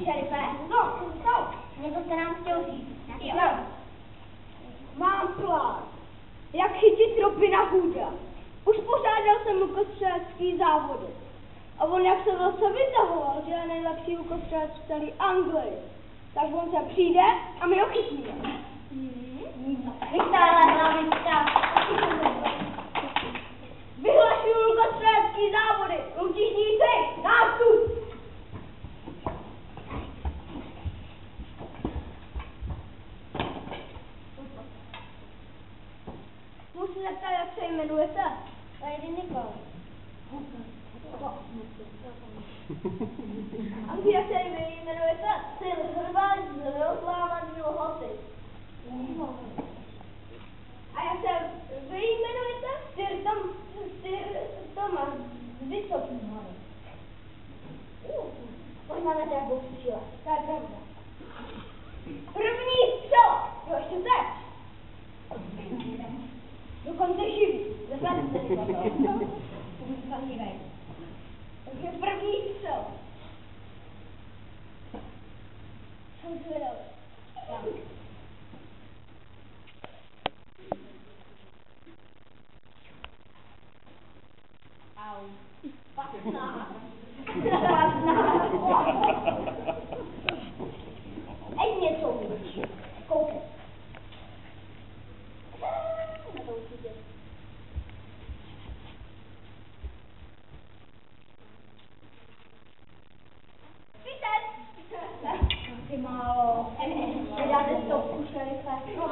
Šerife? No, něco jste nám chtěl říct. Jo. Mám plán. Jak chytit Robina Hooda. Už pořádal jsem lukostřelecký závody. A on jak se zase vytahoval, že je nejlepší lukostřelec v celé Anglii. Tak on se přijde a my ho chytíme. Vytáhle hlavička. Vyhlašuju lukostřelecký závody. Lučišníci, nástup! Musím se zeptat, jak se jmenujete? Lady Nicole. A vy jak se jmenujete? Sir Hrvaň z rozlámaný lhoty. A jak se vy jmenujete? Sir Thomas z Vysokým hory. Možná na tak Bůh slyšela. To je pravda. První střela. Jo, ještě teď. Dokonce živý. Takže první střel. Jsem zvědavý. Au. 15. Ej, něco víc. Koukej. Na to určitě. Ty málo. Vydáte stovku, šerife. No,